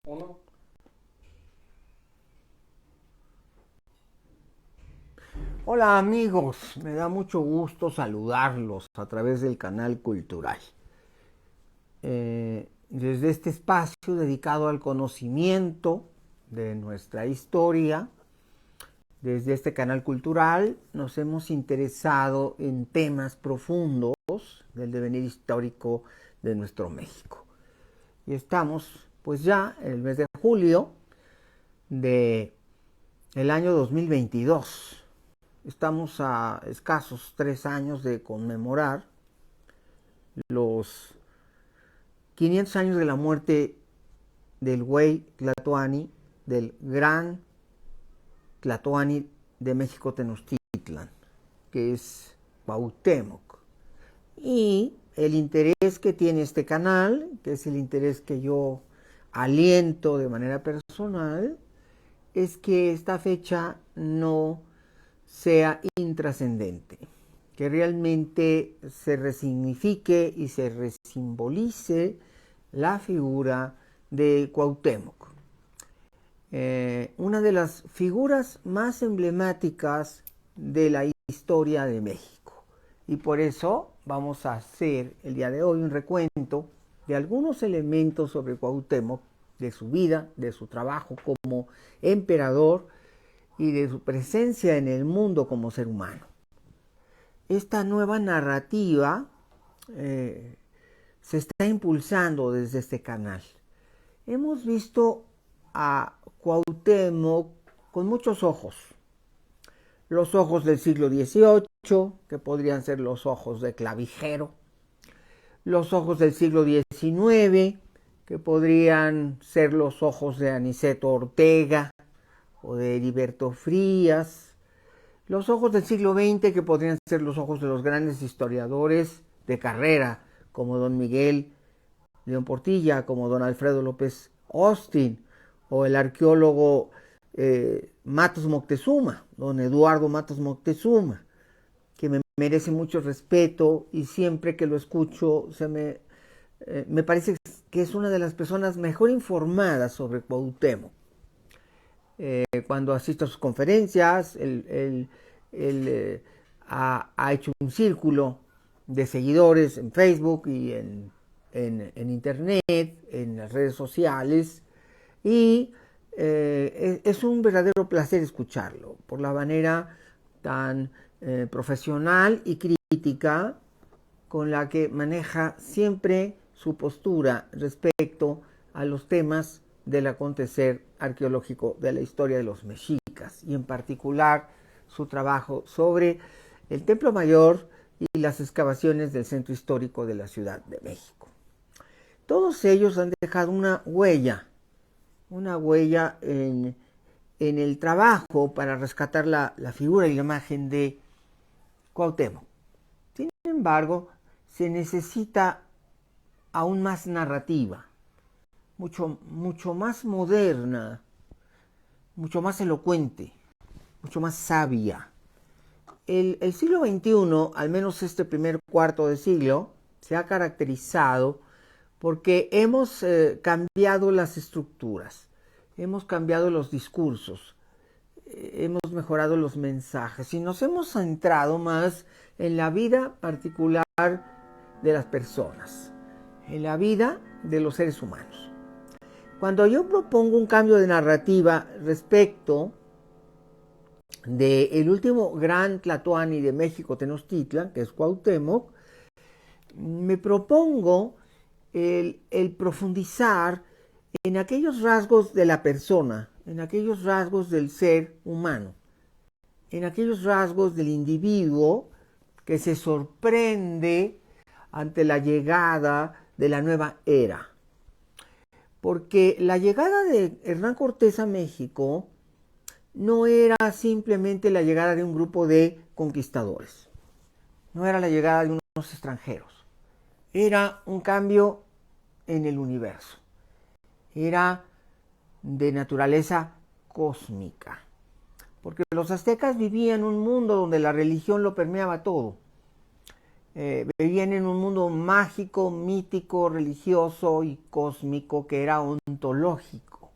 Uno. Hola amigos, me da mucho gusto saludarlos a través del canal cultural. Desde este espacio dedicado al conocimiento de nuestra historia, desde este canal cultural nos hemos interesado en temas profundos del devenir histórico de nuestro México. Y estamos pues ya en el mes de julio de el año 2022. Estamos a escasos 3 años de conmemorar los 500 años de la muerte del güey Tlatoani, del gran Tlatoani de México Tenochtitlan, que es Cuauhtémoc. Y el interés que tiene este canal, que es el interés que yo aliento de manera personal, es que esta fecha no sea intrascendente, que realmente se resignifique y se resimbolice la figura de Cuauhtémoc, una de las figuras más emblemáticas de la historia de México. Y por eso vamos a hacer el día de hoy un recuento de algunos elementos sobre Cuauhtémoc, de su vida, de su trabajo como emperador y de su presencia en el mundo como ser humano. Esta nueva narrativa se está impulsando desde este canal. Hemos visto a Cuauhtémoc con muchos ojos. Los ojos del siglo XVIII, que podrían ser los ojos de Clavijero. Los ojos del siglo XIX, que podrían ser los ojos de Aniceto Ortega o de Heriberto Frías. Los ojos del siglo XX, que podrían ser los ojos de los grandes historiadores de carrera, como don Miguel León Portilla, como don Alfredo López Austin, o el arqueólogo Matos Moctezuma, don Eduardo Matos Moctezuma, que me merece mucho respeto y siempre que lo escucho me parece que es una de las personas mejor informadas sobre Cuauhtémoc. Cuando asisto a sus conferencias, él ha hecho un círculo de seguidores en Facebook y en Internet, en las redes sociales, y es un verdadero placer escucharlo por la manera tan profesional y crítica con la que maneja siempre su postura respecto a los temas del acontecer arqueológico de la historia de los mexicas, y en particular su trabajo sobre el Templo Mayor y las excavaciones del centro histórico de la Ciudad de México. Todos ellos han dejado una huella en el trabajo para rescatar la figura y la imagen de Cuauhtémoc. Sin embargo, se necesita aún más narrativa, mucho más moderna, mucho más elocuente, mucho más sabia. El siglo XXI, al menos este primer cuarto de siglo, se ha caracterizado porque hemos cambiado las estructuras, hemos cambiado los discursos, hemos mejorado los mensajes y nos hemos centrado más en la vida particular de las personas, en la vida de los seres humanos. Cuando yo propongo un cambio de narrativa respecto del último gran Tlatoani de México Tenochtitlan, que es Cuauhtémoc, me propongo el profundizar en aquellos rasgos de la persona, en aquellos rasgos del ser humano, en aquellos rasgos del individuo que se sorprende ante la llegada de la nueva era. Porque la llegada de Hernán Cortés a México no era simplemente la llegada de un grupo de conquistadores, no era la llegada de unos extranjeros, era un cambio en el universo, era de naturaleza cósmica, porque los aztecas vivían en un mundo donde la religión lo permeaba todo. Vivían en un mundo mágico, mítico, religioso y cósmico que era mitológico.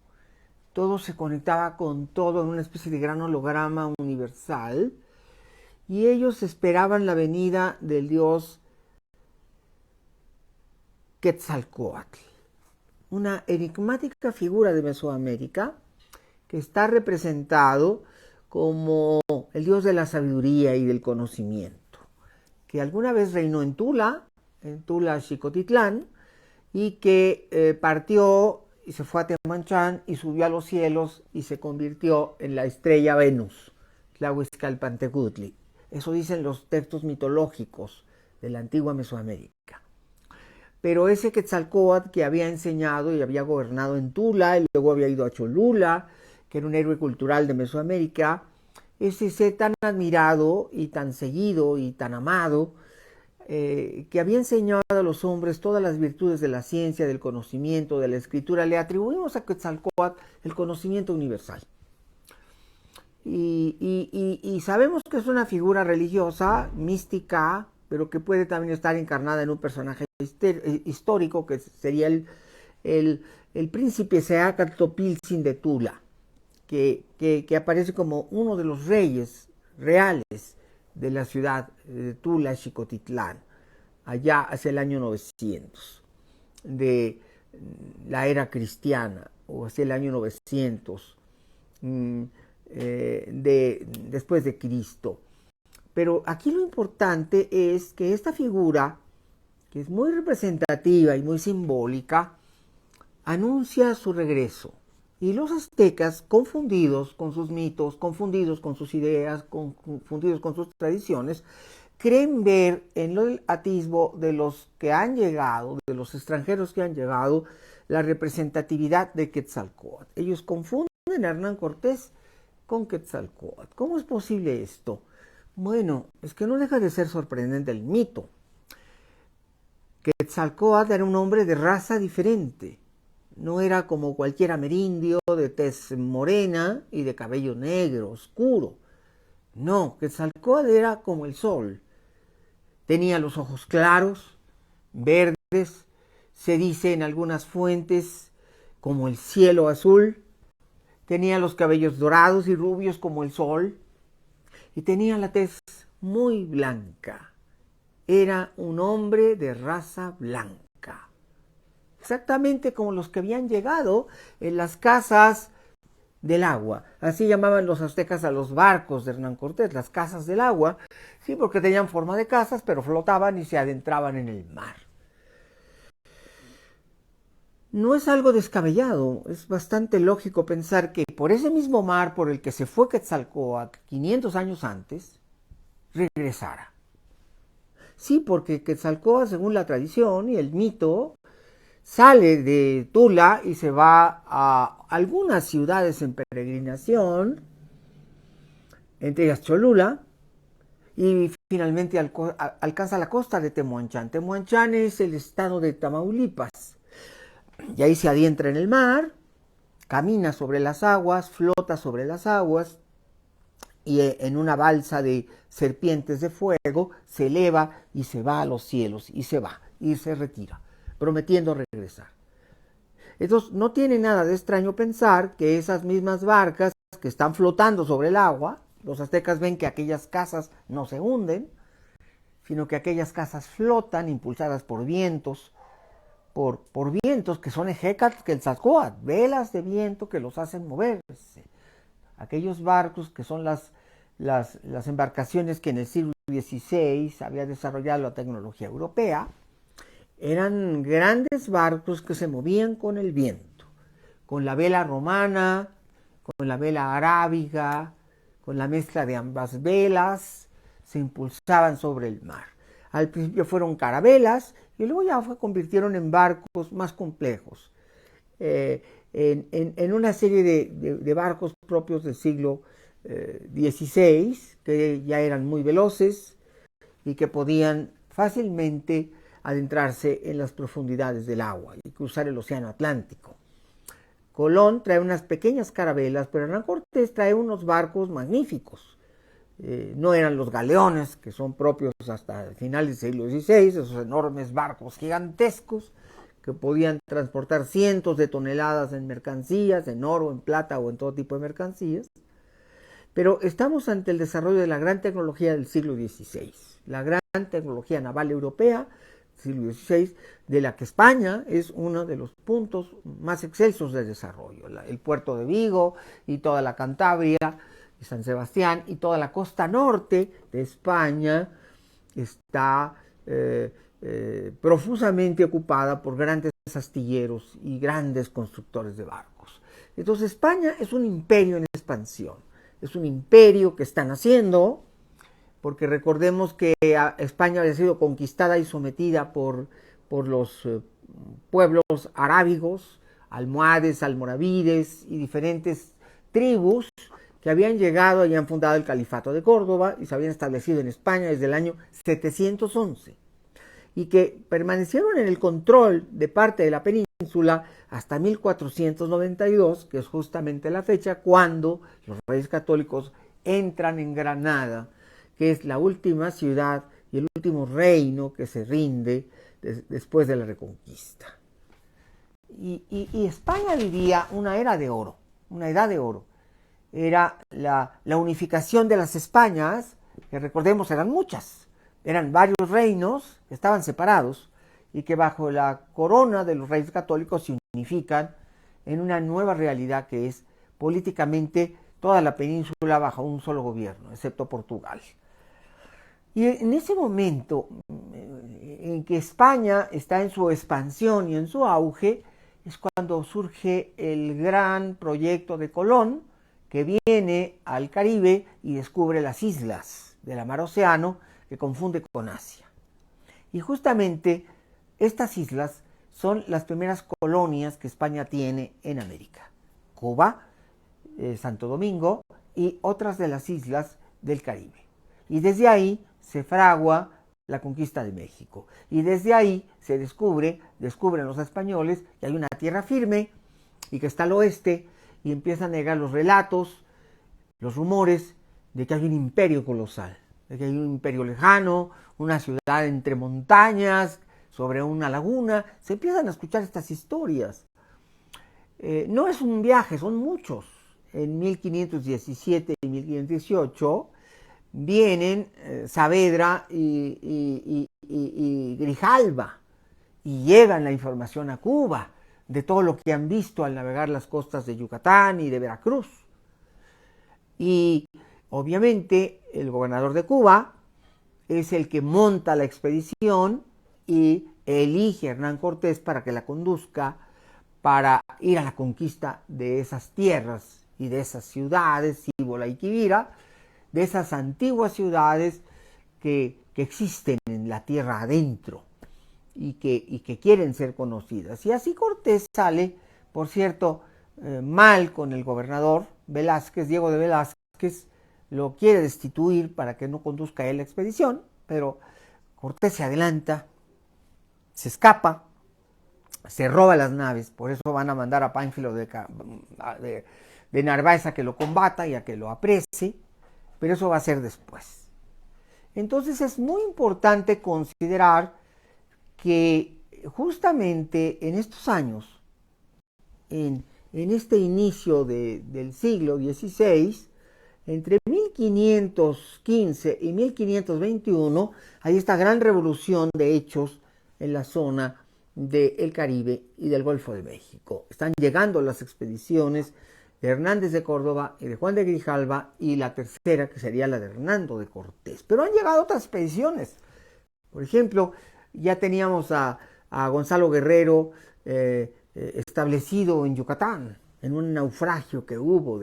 Todo se conectaba con todo en una especie de gran holograma universal, y ellos esperaban la venida del dios Quetzalcóatl, una enigmática figura de Mesoamérica que está representado como el dios de la sabiduría y del conocimiento, que alguna vez reinó en Tula Xicotitlán, y que partió y se fue a Temanchán y subió a los cielos y se convirtió en la estrella Venus, Tlahuizcalpantecutli. Eso dicen los textos mitológicos de la antigua Mesoamérica. Pero ese Quetzalcóatl que había enseñado y había gobernado en Tula, y luego había ido a Cholula, que era un héroe cultural de Mesoamérica, ese ser tan admirado y tan seguido y tan amado, que había enseñado a los hombres todas las virtudes de la ciencia, del conocimiento, de la escritura, le atribuimos a Quetzalcóatl el conocimiento universal. Y sabemos que es una figura religiosa, mística, pero que puede también estar encarnada en un personaje histórico, que sería el príncipe Seacatl de Tula, que aparece como uno de los reyes reales de la ciudad de Tula Xicotitlán, allá hacia el año 900 de la era cristiana, o hacia el año 900 después de Cristo. Pero aquí lo importante es que esta figura, que es muy representativa y muy simbólica, anuncia su regreso. Y los aztecas, confundidos con sus mitos, confundidos con sus ideas, confundidos con sus tradiciones, creen ver en el atisbo de los que han llegado, de los extranjeros que han llegado, la representatividad de Quetzalcóatl. Ellos confunden a Hernán Cortés con Quetzalcóatl. ¿Cómo es posible esto? Bueno, es que no deja de ser sorprendente el mito. Quetzalcóatl era un hombre de raza diferente. No era como cualquier amerindio de tez morena y de cabello negro, oscuro. No, Quetzalcóatl era como el sol. Tenía los ojos claros, verdes, se dice en algunas fuentes como el cielo azul. Tenía los cabellos dorados y rubios como el sol. Y tenía la tez muy blanca. Era un hombre de raza blanca. Exactamente como los que habían llegado en las casas del agua. Así llamaban los aztecas a los barcos de Hernán Cortés, las casas del agua, sí, porque tenían forma de casas, pero flotaban y se adentraban en el mar. No es algo descabellado, es bastante lógico pensar que por ese mismo mar por el que se fue Quetzalcóatl 500 años antes, regresara. Sí, porque Quetzalcóatl, según la tradición y el mito, sale de Tula y se va a algunas ciudades en peregrinación, entre ellas Cholula, y finalmente alcanza la costa de Tehuantán. Tehuantán es el estado de Tamaulipas, y ahí se adentra en el mar, camina sobre las aguas, flota sobre las aguas, y en una balsa de serpientes de fuego se eleva y se va a los cielos, y se va, y se retira, prometiendo regresar. Entonces no tiene nada de extraño pensar que esas mismas barcas que están flotando sobre el agua, los aztecas ven que aquellas casas no se hunden, sino que aquellas casas flotan impulsadas por vientos, por vientos que son Quetzalcóatl, velas de viento que los hacen moverse. Aquellos barcos que son las embarcaciones que en el siglo XVI había desarrollado la tecnología europea, eran grandes barcos que se movían con el viento, con la vela romana, con la vela arábiga, con la mezcla de ambas velas, se impulsaban sobre el mar. Al principio fueron carabelas y luego ya se convirtieron en barcos más complejos, en una serie de barcos propios del siglo XVI, que ya eran muy veloces y que podían fácilmente adentrarse en las profundidades del agua y cruzar el océano Atlántico. Colón trae unas pequeñas carabelas, pero Hernán Cortés trae unos barcos magníficos. No eran los galeones, que son propios hasta el final del siglo XVI, esos enormes barcos gigantescos que podían transportar cientos de toneladas en mercancías, en oro, en plata o en todo tipo de mercancías. Pero estamos ante el desarrollo de la gran tecnología del siglo XVI, la gran tecnología naval europea del siglo XVI, de la que España es uno de los puntos más excelsos de desarrollo. El puerto de Vigo y toda la Cantabria y San Sebastián y toda la costa norte de España está profusamente ocupada por grandes astilleros y grandes constructores de barcos. Entonces España es un imperio en expansión, es un imperio que está naciendo, porque recordemos que España había sido conquistada y sometida por los pueblos arábigos, almohades, almoravides y diferentes tribus que habían llegado y han fundado el Califato de Córdoba y se habían establecido en España desde el año 711 y que permanecieron en el control de parte de la península hasta 1492, que es justamente la fecha cuando los Reyes Católicos entran en Granada, que es la última ciudad y el último reino que se rinde después de la Reconquista. Y España vivía una era de oro, una edad de oro. Era la unificación de las Españas, que recordemos eran muchas, eran varios reinos que estaban separados y que bajo la corona de los Reyes Católicos se unifican en una nueva realidad que es políticamente toda la península bajo un solo gobierno, excepto Portugal. Y en ese momento en que España está en su expansión y en su auge, es cuando surge el gran proyecto de Colón, que viene al Caribe y descubre las islas de la mar Océano, que confunde con Asia. Y justamente estas islas son las primeras colonias que España tiene en América. Cuba, Santo Domingo y otras de las islas del Caribe. Y desde ahí se fragua la conquista de México. Y desde ahí se descubren los españoles que hay una tierra firme y que está al oeste, y empiezan a llegar los relatos, los rumores de que hay un imperio colosal, de que hay un imperio lejano, una ciudad entre montañas, sobre una laguna. Se empiezan a escuchar estas historias. No es un viaje, son muchos. En 1517 y 1518 vienen Saavedra y Grijalva y llevan la información a Cuba de todo lo que han visto al navegar las costas de Yucatán y de Veracruz. Y obviamente el gobernador de Cuba es el que monta la expedición y elige a Hernán Cortés para que la conduzca, para ir a la conquista de esas tierras y de esas ciudades, Cibola y Quivira, de esas antiguas ciudades que existen en la tierra adentro y que quieren ser conocidas. Y así Cortés sale, por cierto, mal con el gobernador Velázquez, Diego de Velázquez, lo quiere destituir para que no conduzca él la expedición, pero Cortés se adelanta, se escapa, se roba las naves, por eso van a mandar a Pánfilo de Narváez a que lo combata y a que lo aprecie, pero eso va a ser después. Entonces es muy importante considerar que justamente en estos años, en este inicio del siglo XVI, entre 1515 y 1521, hay esta gran revolución de hechos en la zona del Caribe y del Golfo de México. Están llegando las expediciones de Hernández de Córdoba y de Juan de Grijalva, y la tercera, que sería la de Hernando de Cortés. Pero han llegado otras expediciones. Por ejemplo, ya teníamos a Gonzalo Guerrero establecido en Yucatán, en un naufragio que hubo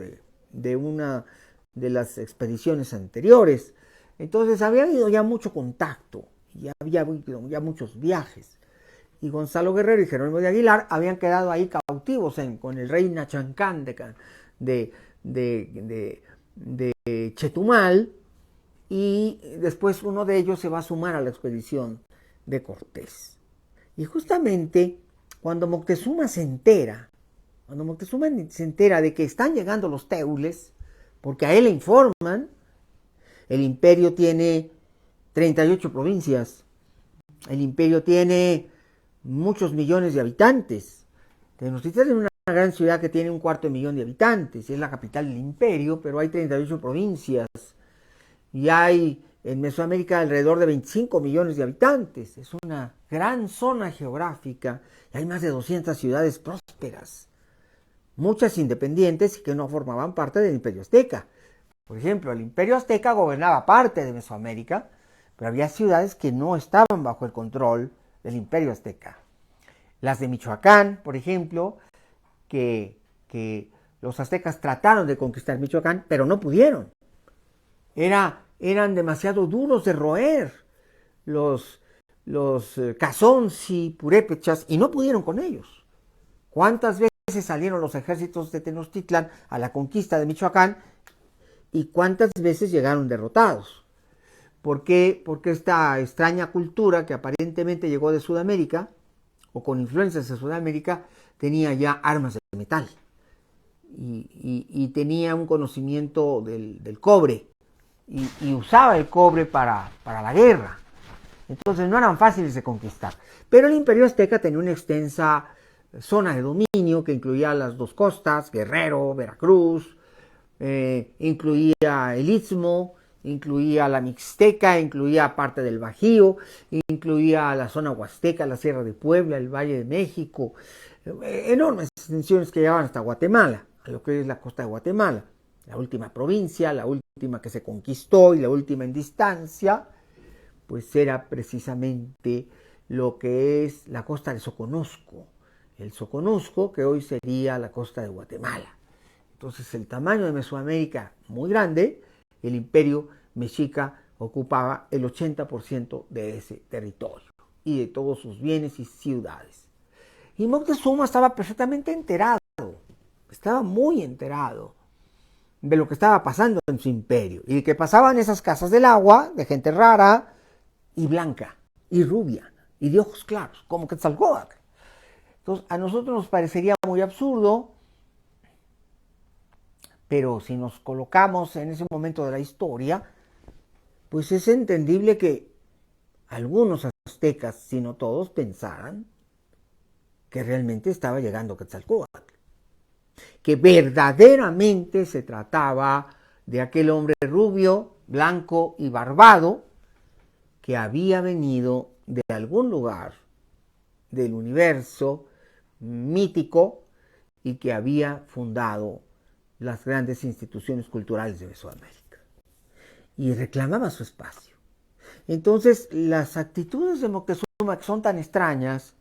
de una de las expediciones anteriores. Entonces había habido ya mucho contacto, ya había habido ya muchos viajes. Y Gonzalo Guerrero y Jerónimo de Aguilar habían quedado ahí cautivos con el rey Nachancán de Chetumal, y después uno de ellos se va a sumar a la expedición de Cortés. Y justamente cuando Moctezuma se entera de que están llegando los teules, porque a él le informan, el imperio tiene 38 provincias, el imperio tiene muchos millones de habitantes. Tenochtitlan es una gran ciudad que tiene 250,000 de habitantes, es la capital del imperio, pero hay 38 provincias y hay en Mesoamérica alrededor de 25 millones de habitantes. Es una gran zona geográfica y hay más de 200 ciudades prósperas, muchas independientes y que no formaban parte del imperio azteca. Por ejemplo, el imperio azteca gobernaba parte de Mesoamérica, pero había ciudades que no estaban bajo el control del imperio azteca. Las de Michoacán, por ejemplo, que los aztecas trataron de conquistar Michoacán, pero no pudieron. Eran demasiado duros de roer los Cazonzi, purépechas, y no pudieron con ellos. ¿Cuántas veces salieron los ejércitos de Tenochtitlan a la conquista de Michoacán y cuántas veces llegaron derrotados? ¿Por qué? Porque esta extraña cultura que aparentemente llegó de Sudamérica, o con influencias de Sudamérica, tenía ya armas de metal y tenía un conocimiento del cobre y usaba el cobre para la guerra. Entonces no eran fáciles de conquistar. Pero el imperio azteca tenía una extensa zona de dominio que incluía las dos costas, Guerrero, Veracruz, incluía el Istmo, incluía la Mixteca, incluía parte del Bajío, incluía la zona huasteca, la Sierra de Puebla, el Valle de México, enormes extensiones que llegaban hasta Guatemala, a lo que es la costa de Guatemala, la última provincia, la última que se conquistó y la última en distancia, pues era precisamente lo que es la costa de Soconusco, el Soconusco que hoy sería la costa de Guatemala. Entonces el tamaño de Mesoamérica muy grande, el imperio mexica ocupaba el 80% de ese territorio y de todos sus bienes y ciudades. Y Moctezuma estaba perfectamente enterado, estaba muy enterado de lo que estaba pasando en su imperio y de que pasaban esas casas del agua de gente rara y blanca y rubia y de ojos claros, como Quetzalcóatl. Entonces a nosotros nos parecería muy absurdo, pero si nos colocamos en ese momento de la historia, pues es entendible que algunos aztecas, si no todos, pensaran que realmente estaba llegando Quetzalcóatl, que verdaderamente se trataba de aquel hombre rubio, blanco y barbado que había venido de algún lugar del universo mítico y que había fundado las grandes instituciones culturales de Mesoamérica y reclamaba su espacio. Entonces las actitudes de Moctezuma, que son tan extrañas,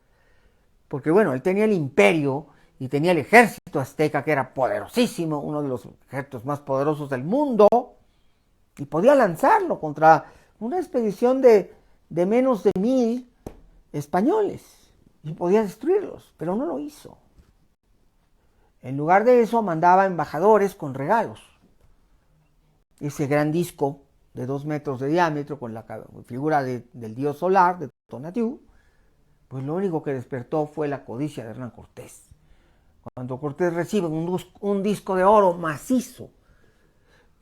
porque bueno, él tenía el imperio y tenía el ejército azteca que era poderosísimo, uno de los ejércitos más poderosos del mundo, y podía lanzarlo contra una expedición de menos de 1000 españoles y podía destruirlos, pero no lo hizo. En lugar de eso mandaba embajadores con regalos. Ese gran disco de 2 metros de diámetro con la figura del dios solar, de Tonatiuh, pues lo único que despertó fue la codicia de Hernán Cortés. Cuando Cortés recibe un disco de oro macizo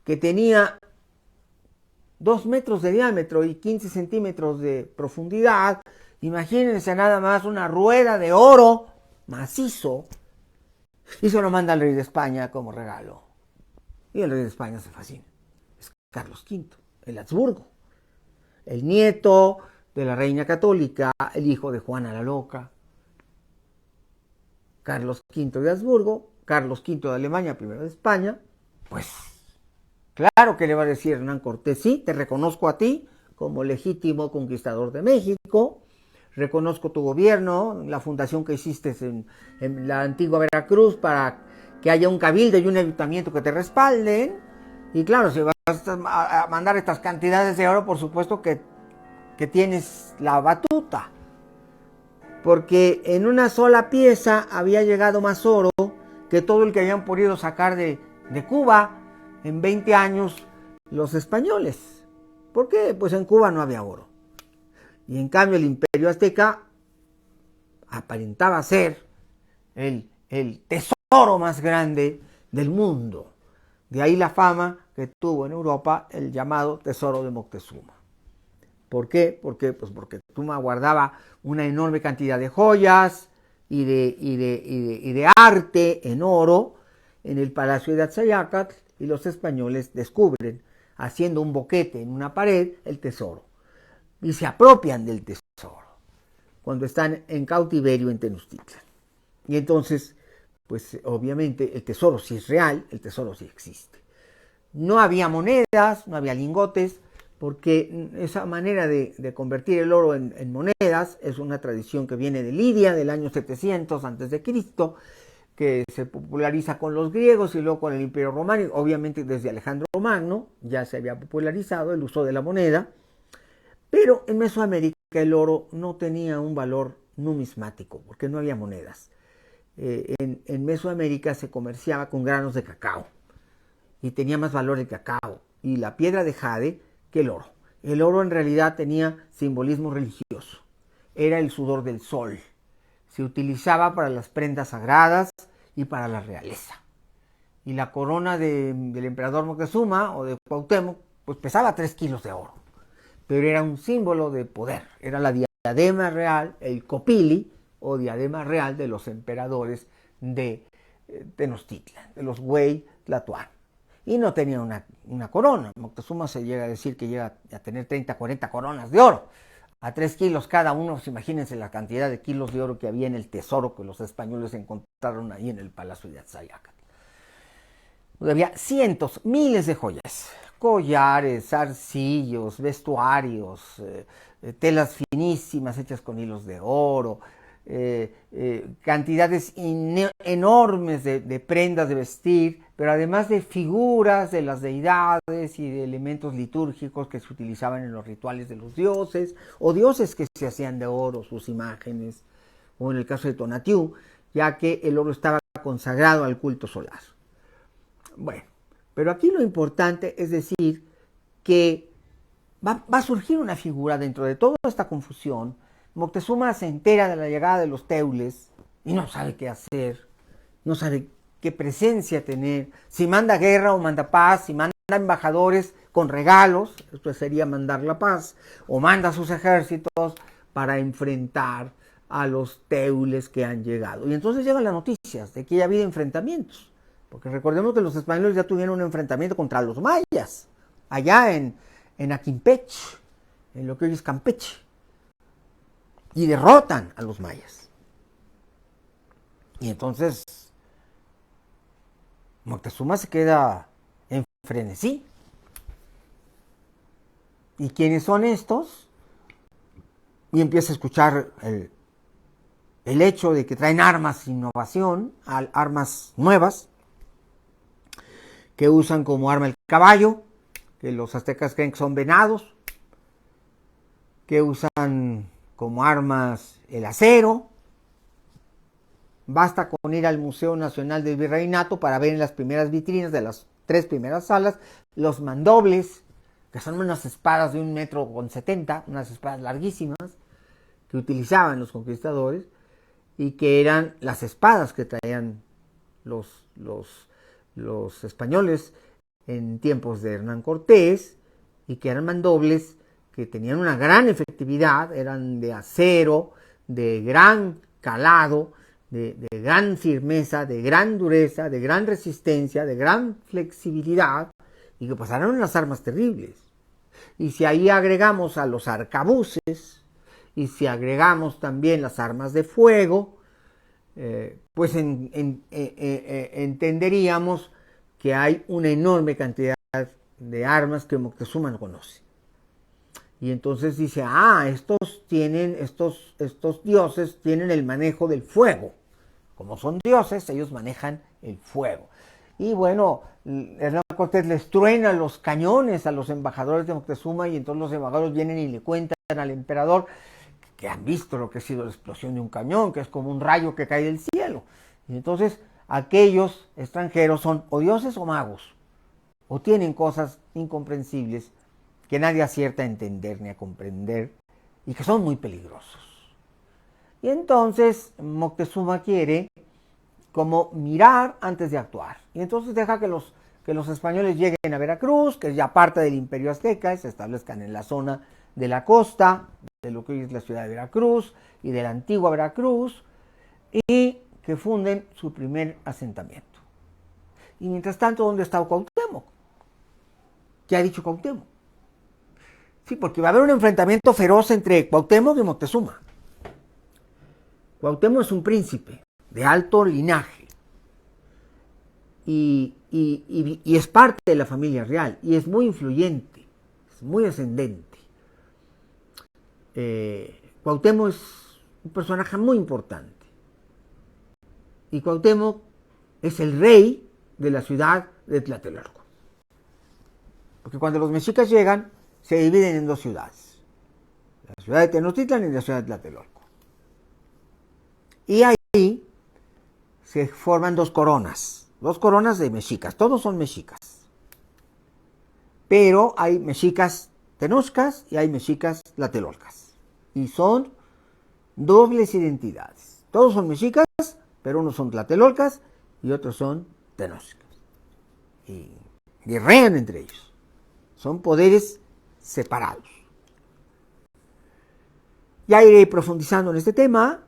que tenía 2 metros de diámetro y 15 centímetros de profundidad, imagínense nada más una rueda de oro macizo, y se lo manda al rey de España como regalo. Y el rey de España se fascina. Es Carlos V, el Habsburgo, el nieto de la reina católica, el hijo de Juana la Loca. Carlos V de Habsburgo, Carlos V de Alemania, primero de España. Pues claro que le va a decir Hernán Cortés: sí, te reconozco a ti como legítimo conquistador de México, reconozco tu gobierno, la fundación que hiciste en la antigua Veracruz para que haya un cabildo y un ayuntamiento que te respalden. Y claro, si vas a mandar estas cantidades de oro, por supuesto que tienes la batuta, porque en una sola pieza había llegado más oro que todo el que habían podido sacar de Cuba en 20 años los españoles. ¿Por qué? Pues en Cuba no había oro. Y en cambio el imperio azteca aparentaba ser el tesoro más grande del mundo. De ahí la fama que tuvo en Europa el llamado tesoro de Moctezuma. ¿Por qué? Pues porque Moctezuma guardaba una enorme cantidad de joyas y de arte en oro en el palacio de Atzayacatl, y los españoles descubren, haciendo un boquete en una pared, el tesoro. Y se apropian del tesoro cuando están en cautiverio en Tenochtitlan. Y entonces, pues obviamente el tesoro sí es real, el tesoro sí existe. No había monedas, no había lingotes, porque esa manera de convertir el oro en monedas es una tradición que viene de Lidia, del año 700 a.C., que se populariza con los griegos y luego con el Imperio Romano. Obviamente desde Alejandro Magno ya se había popularizado el uso de la moneda, pero en Mesoamérica el oro no tenía un valor numismático, porque no había monedas. En Mesoamérica se comerciaba con granos de cacao, y tenía más valor el cacao y la piedra de jade que el oro. El oro en realidad tenía simbolismo religioso. Era el sudor del sol. Se utilizaba para las prendas sagradas y para la realeza. Y la corona del emperador Moctezuma o de Cuauhtémoc pues pesaba 3 kilos de oro. Pero era un símbolo de poder. Era la diadema real, el copili o diadema real de los emperadores de Tenochtitlan, de los Huey Tlatoani. Y no tenía una corona. Moctezuma se llega a decir que llega a tener 30, 40 coronas de oro. A 3 kilos cada uno, pues imagínense la cantidad de kilos de oro que había en el tesoro que los españoles encontraron ahí en el palacio de Atzayacatl. Había cientos, miles de joyas, collares, arcillos, vestuarios, telas finísimas hechas con hilos de oro, cantidades enormes de prendas de vestir, pero además de figuras de las deidades y de elementos litúrgicos que se utilizaban en los rituales de los dioses, o dioses que se hacían de oro, sus imágenes, o en el caso de Tonatiuh, ya que el oro estaba consagrado al culto solar. Bueno, pero aquí lo importante es decir que va a surgir una figura dentro de toda esta confusión. Moctezuma se entera de la llegada de los teules y no sabe qué hacer, no sabe qué presencia tener, si manda guerra o manda paz, si manda embajadores con regalos, esto sería mandar la paz, o manda sus ejércitos para enfrentar a los teules que han llegado. Y entonces llegan las noticias de que ya ha habido enfrentamientos, porque recordemos que los españoles ya tuvieron un enfrentamiento contra los mayas, allá en Aquimpech, en lo que hoy es Campeche, y derrotan a los mayas. Y entonces Moctezuma se queda en frenesí. ¿Y quiénes son estos? Y empieza a escuchar el hecho de que traen armas, innovación, armas nuevas, que usan como arma el caballo, que los aztecas creen que son venados, que usan como armas el acero. Basta con ir al Museo Nacional del Virreinato para ver en las primeras vitrinas de las 3 primeras salas los mandobles, que son unas espadas de 1,70 m, unas espadas larguísimas que utilizaban los conquistadores y que eran las espadas que traían los españoles en tiempos de Hernán Cortés, y que eran mandobles que tenían una gran efectividad, eran de acero, de gran calado, de gran firmeza, de gran dureza, de gran resistencia, de gran flexibilidad, y que pasaron unas armas terribles. Y si ahí agregamos a los arcabuces, y si agregamos también las armas de fuego, pues entenderíamos que hay una enorme cantidad de armas que Moctezuma no conoce. Y entonces dice, estos dioses tienen el manejo del fuego. Como son dioses, ellos manejan el fuego. Y bueno, Hernán Cortés les truena los cañones a los embajadores de Moctezuma, y entonces los embajadores vienen y le cuentan al emperador que han visto lo que ha sido la explosión de un cañón, que es como un rayo que cae del cielo. Y entonces aquellos extranjeros son o dioses o magos, o tienen cosas incomprensibles que nadie acierta a entender ni a comprender, y que son muy peligrosos. Y entonces Moctezuma quiere como mirar antes de actuar. Y entonces deja que los españoles lleguen a Veracruz, que es ya parte del Imperio Azteca, y se establezcan en la zona de la costa, de lo que hoy es la ciudad de Veracruz y de la antigua Veracruz, y que funden su primer asentamiento. Y mientras tanto, ¿dónde está Cuauhtémoc? ¿Qué ha dicho Cuauhtémoc? Sí, porque va a haber un enfrentamiento feroz entre Cuauhtémoc y Moctezuma. Cuauhtémoc es un príncipe de alto linaje y es parte de la familia real y es muy influyente, es muy ascendente. Cuauhtémoc es un personaje muy importante y Cuauhtémoc es el rey de la ciudad de Tlatelolco. Porque cuando los mexicas llegan, se dividen en dos ciudades, la ciudad de Tenochtitlan y la ciudad de Tlatelolco. Y ahí se forman dos coronas de mexicas, todos son mexicas. Pero hay mexicas tenochcas y hay mexicas tlatelolcas. Y son dobles identidades. Todos son mexicas, pero unos son tlatelolcas y otros son tenochcas. Y guerrean entre ellos. Son poderes separados. Ya iré profundizando en este tema,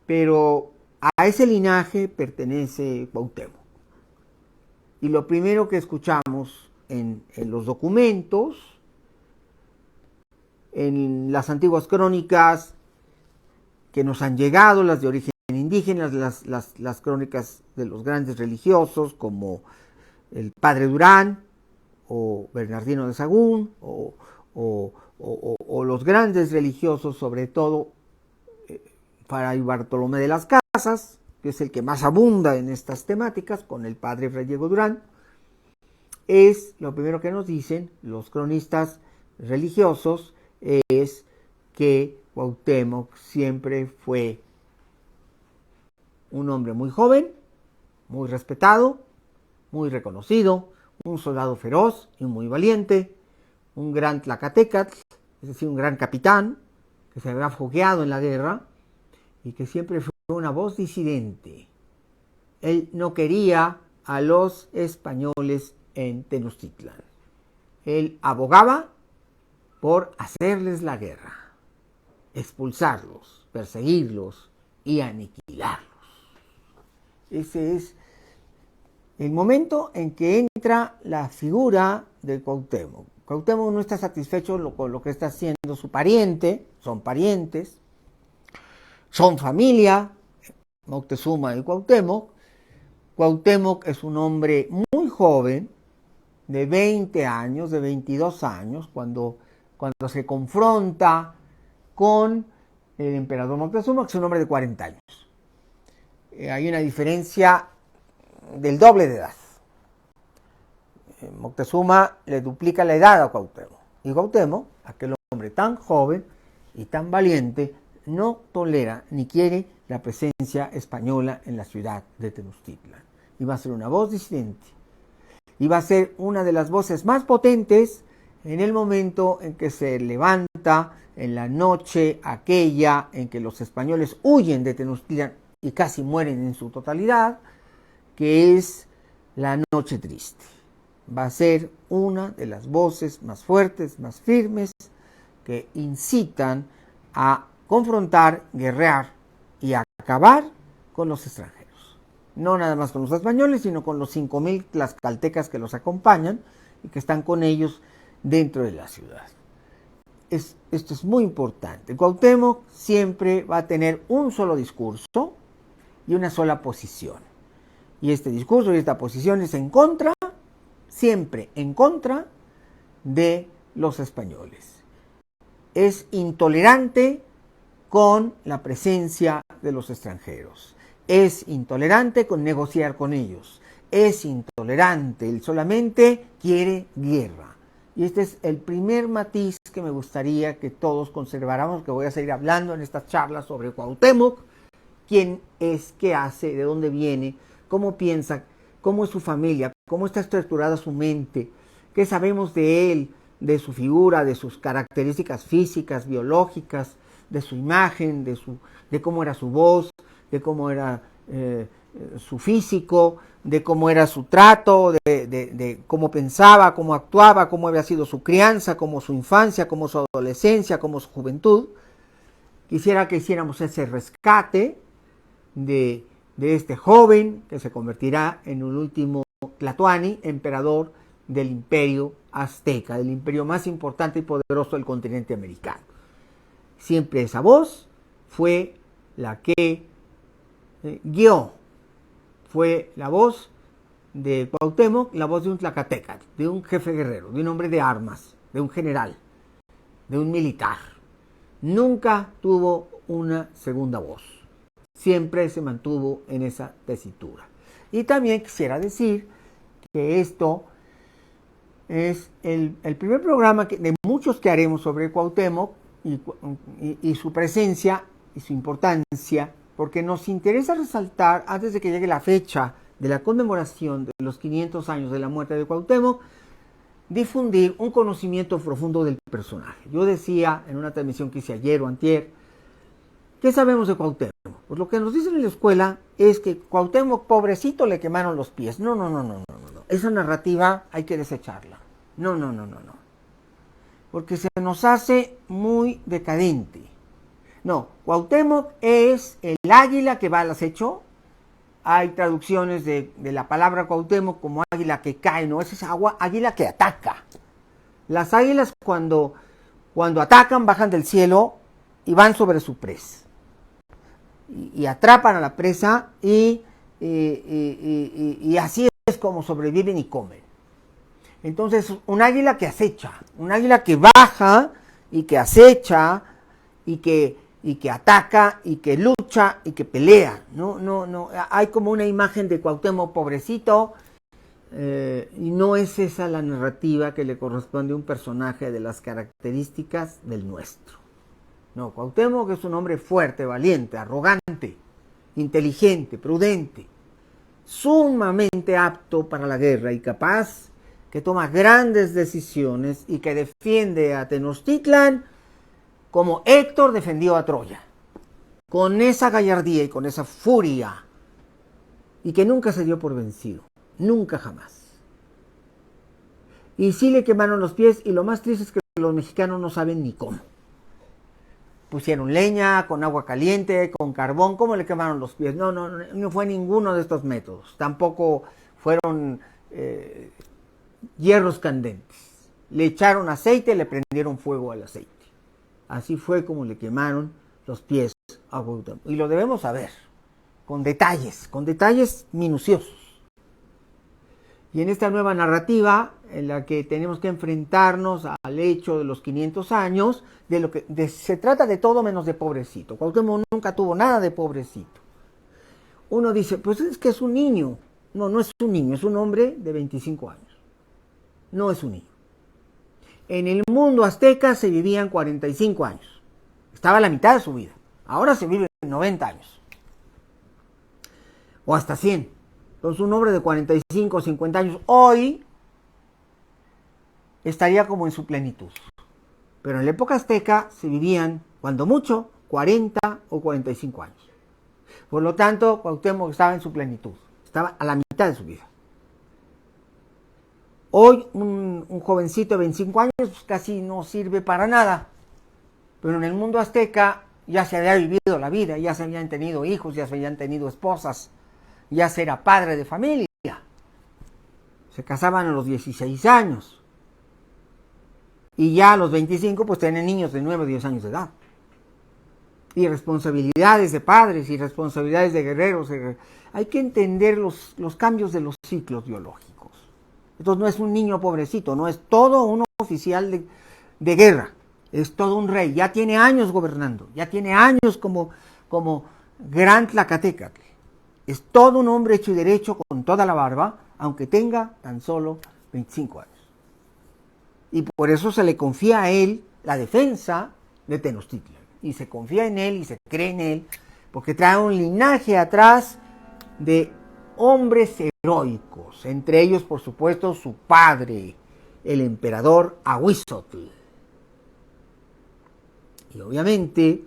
pero a ese linaje pertenece Cuauhtémoc. Y lo primero que escuchamos en los documentos, en las antiguas crónicas que nos han llegado, las de origen indígena, las crónicas de los grandes religiosos como el Padre Durán o Bernardino de Sahagún o los grandes religiosos, sobre todo Fray Bartolomé de las Casas, que es el que más abunda en estas temáticas, con el padre Fray Diego Durán, es lo primero que nos dicen los cronistas religiosos, es que Cuauhtémoc siempre fue un hombre muy joven, muy respetado, muy reconocido, un soldado feroz y muy valiente, un gran tlacatecatl, es decir, un gran capitán, que se había fogueado en la guerra, y que siempre fue una voz disidente. Él no quería a los españoles en Tenochtitlan. Él abogaba por hacerles la guerra, expulsarlos, perseguirlos y aniquilarlos. Ese es el momento en que entra la figura de Cuauhtémoc. Cuauhtémoc no está satisfecho con lo que está haciendo su pariente, son parientes, son familia, Moctezuma y Cuauhtémoc. Cuauhtémoc es un hombre muy joven, de 20 años, de 22 años, cuando se confronta con el emperador Moctezuma, que es un hombre de 40 años. Hay una diferencia del doble de edad. Moctezuma le duplica la edad a Cuauhtémoc. Y Cuauhtémoc, aquel hombre tan joven y tan valiente, no tolera ni quiere la presencia española en la ciudad de Tenochtitlan. Y va a ser una voz disidente. Y va a ser una de las voces más potentes en el momento en que se levanta en la noche aquella en que los españoles huyen de Tenochtitlan y casi mueren en su totalidad, que es la Noche Triste. Va a ser una de las voces más fuertes, más firmes, que incitan a confrontar, guerrear y acabar con los extranjeros. No nada más con los españoles, sino con los 5,000 tlaxcaltecas que los acompañan y que están con ellos dentro de la ciudad. Esto es muy importante. Cuauhtémoc siempre va a tener un solo discurso y una sola posición. Y este discurso y esta posición es en contra, siempre en contra de los españoles. Es intolerante con la presencia de los extranjeros. Es intolerante con negociar con ellos. Es intolerante, él solamente quiere guerra. Y este es el primer matiz que me gustaría que todos conserváramos, que voy a seguir hablando en estas charlas sobre Cuauhtémoc. ¿Quién es? ¿Qué hace? ¿De dónde viene? ¿Cómo piensa? ¿Cómo es su familia? ¿Cómo está estructurada su mente? ¿Qué sabemos de él? De su figura, de sus características físicas, biológicas, de su imagen, de cómo era su voz, de cómo era su físico, de cómo era su trato, de cómo pensaba, cómo actuaba, cómo había sido su crianza, cómo su infancia, cómo su adolescencia, cómo su juventud. Quisiera que hiciéramos ese rescate de este joven que se convertirá en un último Tlatoani, emperador del imperio azteca, del imperio más importante y poderoso del continente americano. Siempre esa voz fue la que guió, fue la voz de Cuauhtémoc, la voz de un tlacateca, de un jefe guerrero, de un hombre de armas, de un general, de un militar. Nunca tuvo una segunda voz. Siempre se mantuvo en esa tesitura. Y también quisiera decir que esto es el primer programa de muchos que haremos sobre Cuauhtémoc y su presencia y su importancia, porque nos interesa resaltar, antes de que llegue la fecha de la conmemoración de los 500 años de la muerte de Cuauhtémoc, difundir un conocimiento profundo del personaje. Yo decía en una transmisión que hice ayer o antier, ¿qué sabemos de Cuauhtémoc? Pues lo que nos dicen en la escuela es que Cuauhtémoc, pobrecito, le quemaron los pies. No. Esa narrativa hay que desecharla. No. Porque se nos hace muy decadente. No, Cuauhtémoc es el águila que va al acecho. Hay traducciones de la palabra Cuauhtémoc como águila que cae, no es esa águila que ataca. Las águilas cuando atacan bajan del cielo y van sobre su presa. Y atrapan a la presa y así es como sobreviven y comen. Entonces, un águila que acecha, un águila que baja y que acecha y que ataca y que lucha y que pelea. No. Hay como una imagen de Cuauhtémoc pobrecito y no es esa la narrativa que le corresponde a un personaje de las características del nuestro. No, Cuauhtémoc es un hombre fuerte, valiente, arrogante, inteligente, prudente, sumamente apto para la guerra y capaz, que toma grandes decisiones y que defiende a Tenochtitlan como Héctor defendió a Troya, con esa gallardía y con esa furia, y que nunca se dio por vencido, nunca jamás. Y sí le quemaron los pies, y lo más triste es que los mexicanos no saben ni cómo. Pusieron leña, con agua caliente, con carbón. ¿Cómo le quemaron los pies? No fue ninguno de estos métodos. Tampoco fueron hierros candentes. Le echaron aceite, le prendieron fuego al aceite. Así fue como le quemaron los pies a Cuauhtémoc. Y lo debemos saber, con detalles minuciosos. Y en esta nueva narrativa, en la que tenemos que enfrentarnos al hecho de los 500 años, se trata de todo menos de pobrecito. Cuauhtémoc nunca tuvo nada de pobrecito. Uno dice, pues es que es un niño. No es un niño, es un hombre de 25 años. No es un niño. En el mundo azteca se vivían 45 años. Estaba a la mitad de su vida. Ahora se vive 90 años. O hasta 100. Entonces un hombre de 45 o 50 años hoy estaría como en su plenitud. Pero en la época azteca se vivían, cuando mucho, 40 o 45 años. Por lo tanto, Cuauhtémoc estaba en su plenitud. Estaba a la mitad de su vida. Hoy un jovencito de 25 años pues casi no sirve para nada. Pero en el mundo azteca ya se había vivido la vida, ya se habían tenido hijos, ya se habían tenido esposas, ya se era padre de familia. Se casaban a los 16 años. Y ya a los 25 pues tienen niños de 9 o 10 años de edad. Y responsabilidades de padres y responsabilidades de guerreros. Hay que entender los cambios de los ciclos biológicos. Entonces no es un niño pobrecito, no es todo un oficial de guerra. Es todo un rey. Ya tiene años gobernando. Ya tiene años como gran Tlacatecatl. Es todo un hombre hecho y derecho con toda la barba, aunque tenga tan solo 25 años. Y por eso se le confía a él la defensa de Tenochtitlan. Y se confía en él y se cree en él, porque trae un linaje atrás de hombres heroicos. Entre ellos, por supuesto, su padre, el emperador Ahuizotl. Y obviamente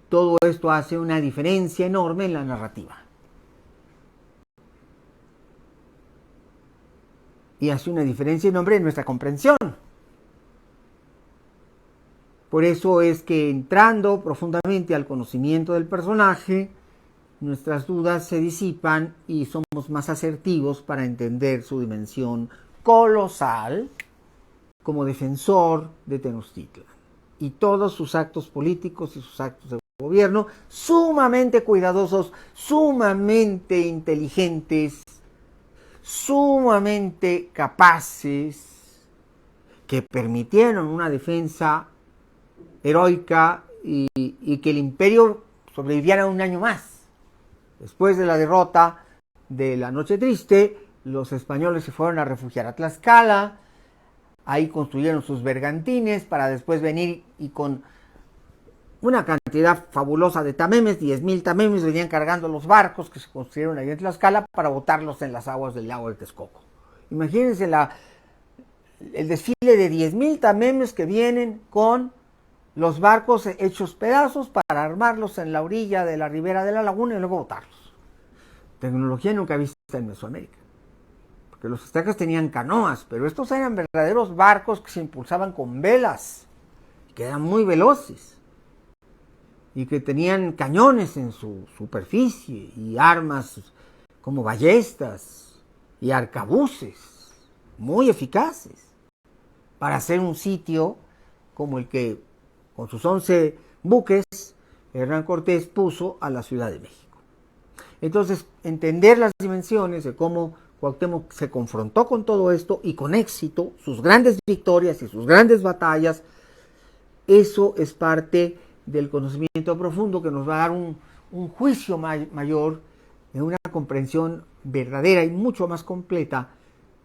todo esto hace una diferencia enorme en la narrativa. y hace una diferencia enorme en nuestra comprensión. Por eso es que entrando profundamente al conocimiento del personaje, nuestras dudas se disipan y somos más asertivos para entender su dimensión colosal como defensor de Tenochtitlan y todos sus actos políticos y sus actos de gobierno sumamente cuidadosos, sumamente inteligentes, sumamente capaces, que permitieron una defensa heroica y que el imperio sobreviviera un año más. Después de la derrota de la Noche Triste, los españoles se fueron a refugiar a Tlaxcala, ahí construyeron sus bergantines para después venir y con una cantidad fabulosa de tamemes, 10,000 tamemes, venían cargando los barcos que se construyeron ahí en Tlaxcala para botarlos en las aguas del lago de Texcoco. Imagínense el desfile de 10,000 tamemes que vienen con los barcos hechos pedazos para armarlos en la orilla de la ribera de la laguna y luego botarlos. Tecnología nunca vista en Mesoamérica, porque los aztecas tenían canoas, pero estos eran verdaderos barcos que se impulsaban con velas, que eran muy veloces y que tenían cañones en su superficie y armas como ballestas y arcabuces muy eficaces para hacer un sitio como el que con sus 11 buques Hernán Cortés puso a la Ciudad de México. Entonces, entender las dimensiones de cómo Cuauhtémoc se confrontó con todo esto y con éxito, sus grandes victorias y sus grandes batallas, eso es parte del conocimiento profundo que nos va a dar un juicio mayor, una comprensión verdadera y mucho más completa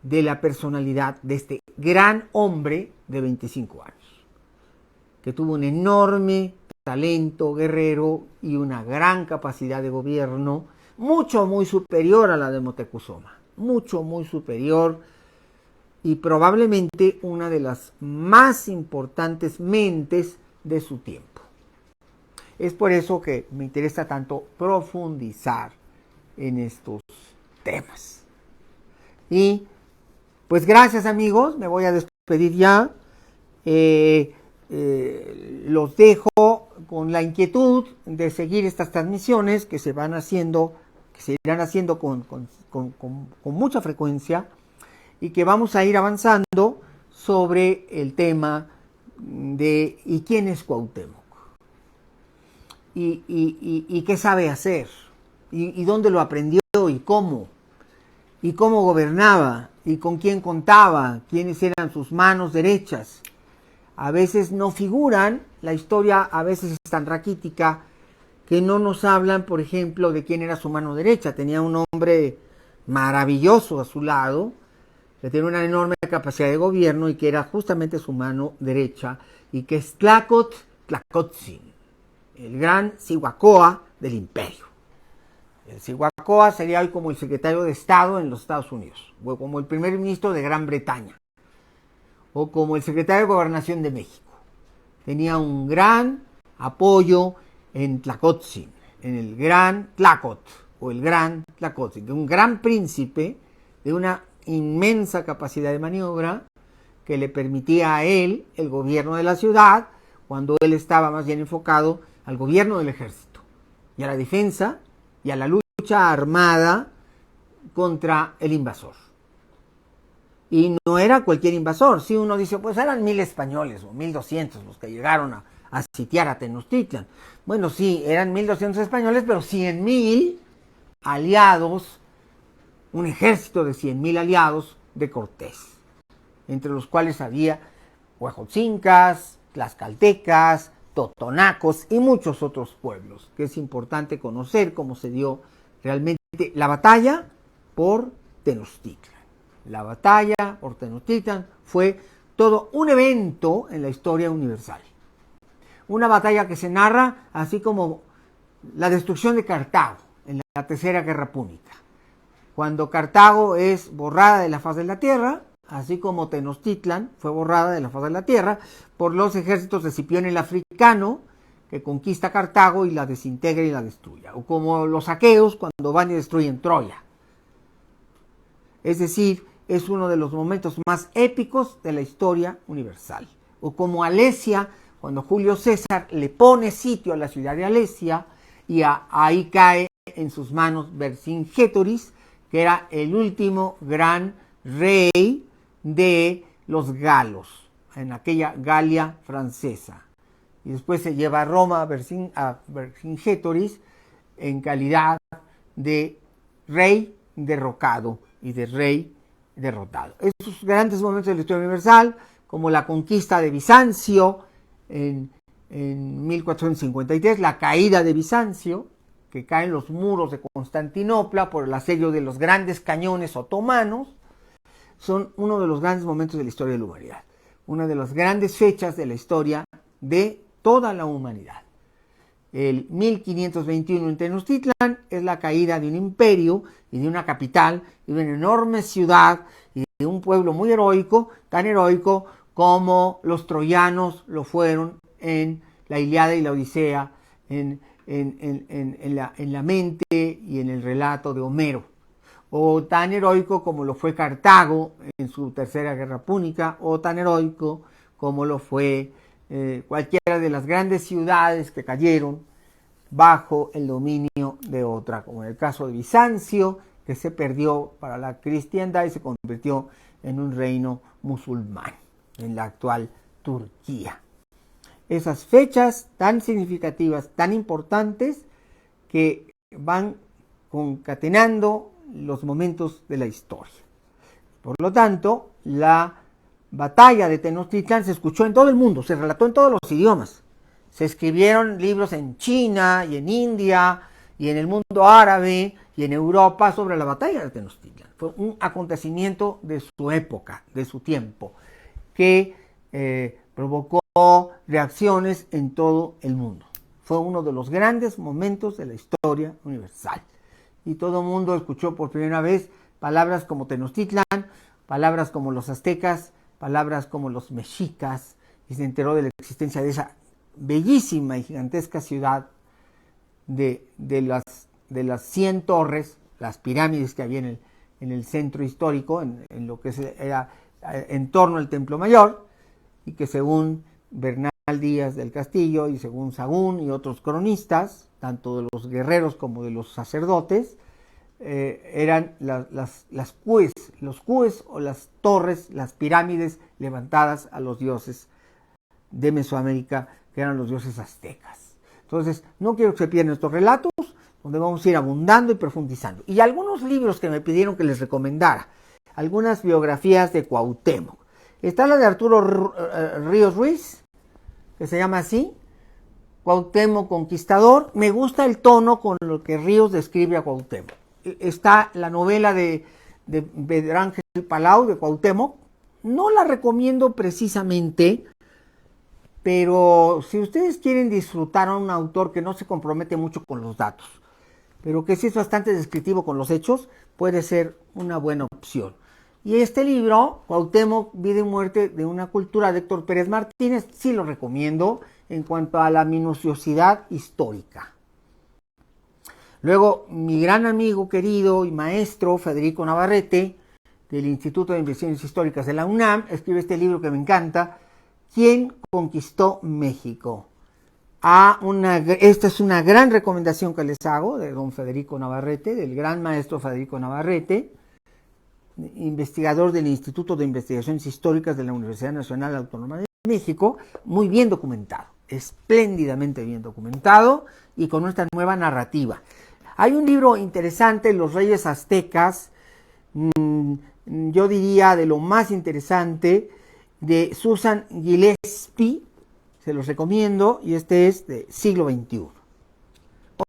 de la personalidad de este gran hombre de 25 años, que tuvo un enorme talento guerrero y una gran capacidad de gobierno, mucho, muy superior a la de Moctezuma, mucho, muy superior, y probablemente una de las más importantes mentes de su tiempo. Es por eso que me interesa tanto profundizar en estos temas. Y pues gracias, amigos, me voy a despedir ya. Los dejo con la inquietud de seguir estas transmisiones que se van haciendo, que se irán haciendo con mucha frecuencia y que vamos a ir avanzando sobre el tema de ¿y quién es Cuauhtémoc? Y qué sabe hacer, y dónde lo aprendió, y cómo gobernaba, y con quién contaba, quiénes eran sus manos derechas. A veces no figuran, la historia a veces es tan raquítica que no nos hablan, por ejemplo, de quién era su mano derecha. Tenía un hombre maravilloso a su lado, que tenía una enorme capacidad de gobierno y que era justamente su mano derecha, y que es Tlacotzin, el gran Cihuacóatl del imperio. El Cihuacóatl sería hoy como el secretario de Estado en los Estados Unidos, o como el primer ministro de Gran Bretaña, o como el secretario de Gobernación de México. Tenía un gran apoyo en Tlacotzin, en el gran Tlacot, o el gran Tlacotzin, un gran príncipe de una inmensa capacidad de maniobra que le permitía a él el gobierno de la ciudad, cuando él estaba más bien enfocado al gobierno del ejército y a la defensa y a la lucha armada contra el invasor. Y no era cualquier invasor. Si uno dice, pues eran 1,000 españoles o 1,200 los que llegaron a sitiar a Tenochtitlan. Bueno, sí, eran 1,200 españoles, pero 100,000 aliados, un ejército de 100,000 aliados de Cortés, entre los cuales había huejotzincas, tlaxcaltecas, totonacos y muchos otros pueblos, que es importante conocer cómo se dio realmente la batalla por Tenochtitlan. La batalla por Tenochtitlan fue todo un evento en la historia universal. Una batalla que se narra así como la destrucción de Cartago en la Tercera Guerra Púnica, cuando Cartago es borrada de la faz de la tierra, así como Tenochtitlan fue borrada de la faz de la tierra por los ejércitos de Escipión el Africano, que conquista Cartago y la desintegra y la destruye, o como los aqueos cuando van y destruyen Troya. Es decir, es uno de los momentos más épicos de la historia universal. O como Alesia, cuando Julio César le pone sitio a la ciudad de Alesia y ahí cae en sus manos Vercingétorix, que era el último gran rey de los galos, en aquella Galia francesa. Y después se lleva a Roma a Vercingétorix en calidad de rey derrocado y de rey derrotado. Esos grandes momentos de la historia universal, como la conquista de Bizancio en 1453, la caída de Bizancio, que caen los muros de Constantinopla por el asedio de los grandes cañones otomanos, son uno de los grandes momentos de la historia de la humanidad, una de las grandes fechas de la historia de toda la humanidad. El 1521 en Tenochtitlán es la caída de un imperio y de una capital y de una enorme ciudad y de un pueblo muy heroico, tan heroico como los troyanos lo fueron en la Ilíada y la Odisea, en la mente y en el relato de Homero, o tan heroico como lo fue Cartago en su tercera guerra púnica, o tan heroico como lo fue cualquiera de las grandes ciudades que cayeron bajo el dominio de otra, como en el caso de Bizancio, que se perdió para la cristiandad y se convirtió en un reino musulmán, en la actual Turquía. Esas fechas tan significativas, tan importantes, que van concatenando los momentos de la historia. Por lo tanto, la batalla de Tenochtitlán se escuchó en todo el mundo, se relató en todos los idiomas. Se escribieron libros en China y en India y en el mundo árabe y en Europa sobre la batalla de Tenochtitlán. Fue un acontecimiento de su época, de su tiempo, que provocó reacciones en todo el mundo. Fue uno de los grandes momentos de la historia universal. Y todo el mundo escuchó por primera vez palabras como Tenochtitlán, palabras como los aztecas, palabras como los mexicas, y se enteró de la existencia de esa bellísima y gigantesca ciudad de las 100 torres, las pirámides que había en el centro histórico, en lo que era en torno al Templo Mayor, y que según Bernal Díaz del Castillo y según Sagún y otros cronistas, tanto de los guerreros como de los sacerdotes, eran los cues o las torres, las pirámides levantadas a los dioses de Mesoamérica, que eran los dioses aztecas. Entonces, no quiero que se pierdan estos relatos, donde vamos a ir abundando y profundizando. Y algunos libros que me pidieron que les recomendara, algunas biografías de Cuauhtémoc. Está la de Arturo Ríos Ruiz, que se llama así, Cuauhtémoc Conquistador. Me gusta el tono con lo que Ríos describe a Cuauhtémoc. Está la novela de Pedro Ángel Palau, de Cuauhtémoc. No la recomiendo precisamente, pero si ustedes quieren disfrutar a un autor que no se compromete mucho con los datos, pero que sí es bastante descriptivo con los hechos, puede ser una buena opción. Y este libro, Cuauhtémoc, Vida y Muerte de una Cultura, de Héctor Pérez Martínez, sí lo recomiendo en cuanto a la minuciosidad histórica. Luego, mi gran amigo querido y maestro Federico Navarrete, del Instituto de Investigaciones Históricas de la UNAM, escribe este libro que me encanta, ¿Quién conquistó México? Esta es una gran recomendación que les hago de don Federico Navarrete, del gran maestro Federico Navarrete, investigador del Instituto de Investigaciones Históricas de la Universidad Nacional Autónoma de México, muy bien documentado, espléndidamente bien documentado y con esta nueva narrativa. Hay un libro interesante, Los Reyes Aztecas, yo diría de lo más interesante, de Susan Gillespie, se los recomiendo, y este es de siglo XXI.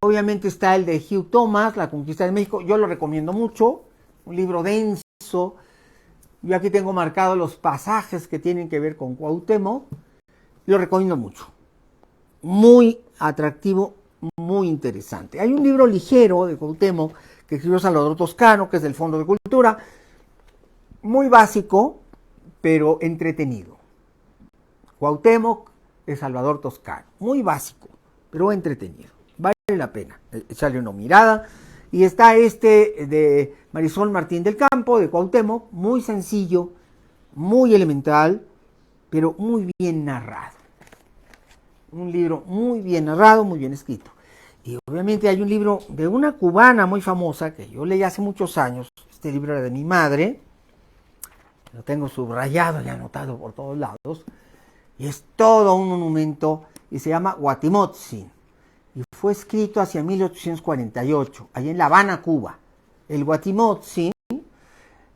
Obviamente está el de Hugh Thomas, La Conquista de México, yo lo recomiendo mucho, un libro denso. Yo aquí tengo marcados los pasajes que tienen que ver con Cuauhtémoc, lo recomiendo mucho, muy atractivo, muy interesante. Hay un libro ligero de Cuauhtémoc que escribió Salvador Toscano, que es del Fondo de Cultura, muy básico, pero entretenido. Cuauhtémoc de Salvador Toscano, muy básico, pero entretenido. Vale la pena echarle una mirada Y está este de Marisol Martín del Campo, de Cuauhtémoc, muy sencillo, muy elemental, pero muy bien narrado. Un libro muy bien narrado, muy bien escrito. Y obviamente hay un libro de una cubana muy famosa que yo leí hace muchos años. Este libro era de mi madre. Lo tengo subrayado y anotado por todos lados. Y es todo un monumento y se llama Guatimotzin. Y fue escrito hacia 1848, allá en La Habana, Cuba. El Guatimotzin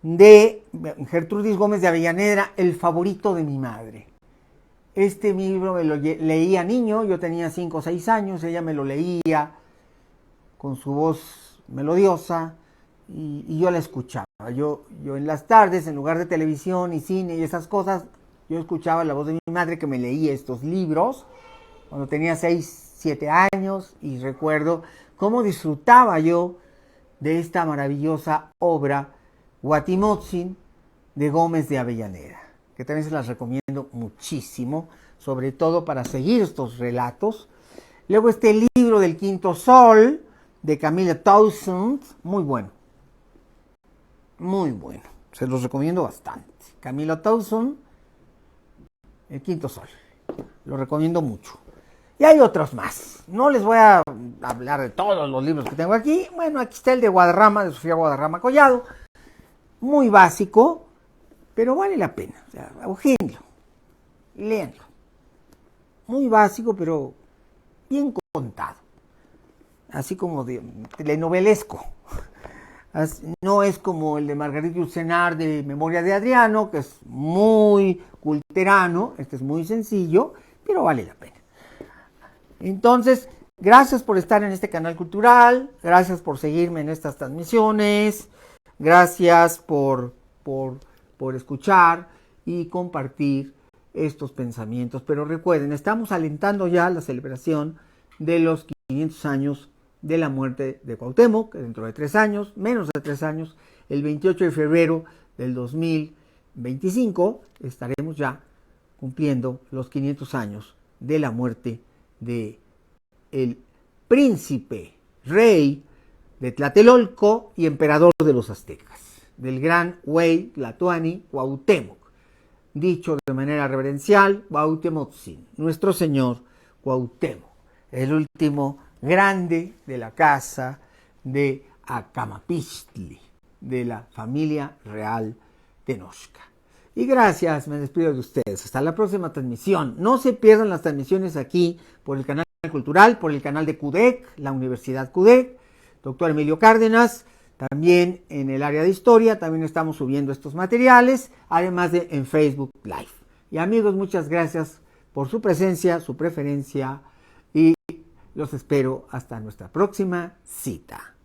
de Gertrudis Gómez de Avellaneda, el favorito de mi madre. Este libro me lo leía niño, yo tenía 5 o 6 años, ella me lo leía con su voz melodiosa y yo la escuchaba. Yo en las tardes, en lugar de televisión y cine y esas cosas, yo escuchaba la voz de mi madre que me leía estos libros cuando tenía 6, 7 años y recuerdo cómo disfrutaba yo de esta maravillosa obra Guatimotzin de Gómez de Avellaneda, que también se las recomiendo muchísimo, sobre todo para seguir estos relatos. Luego este libro del Quinto Sol, de Camila Townsend, muy bueno, se los recomiendo bastante. Camila Townsend, El Quinto Sol, lo recomiendo mucho. Y hay otros más, no les voy a hablar de todos los libros que tengo aquí. Bueno, aquí está el de Guadarrama, de Sofía Guadarrama Collado, muy básico, pero vale la pena, o sea, ogéenlo, léanlo. Muy básico, pero bien contado. Así como de telenovelesco. No es como el de Margarita Yourcenar de Memoria de Adriano, que es muy culterano. Este es muy sencillo, pero vale la pena. Entonces, gracias por estar en este canal cultural. Gracias por seguirme en estas transmisiones. Gracias por escuchar y compartir estos pensamientos. Pero recuerden, estamos alentando ya la celebración de los 500 años de la muerte de Cuauhtémoc, que dentro de 3 años, menos de 3 años, el 28 de febrero del 2025, estaremos ya cumpliendo los 500 años de la muerte de el príncipe, rey de Tlatelolco y emperador de los aztecas, del gran Huey Tlatoani Cuauhtémoc, dicho de manera reverencial, Cuauhtémotzin, nuestro señor Cuauhtémoc, el último grande de la casa de Acamapixtli, de la familia real Tenochca. Y gracias, me despido de ustedes. Hasta la próxima transmisión. No se pierdan las transmisiones aquí por el canal cultural, por el canal de CUDEC, la Universidad CUDEC, doctor Emilio Cárdenas. También en el área de historia, también estamos subiendo estos materiales, además de en Facebook Live. Y amigos, muchas gracias por su presencia, su preferencia y los espero hasta nuestra próxima cita.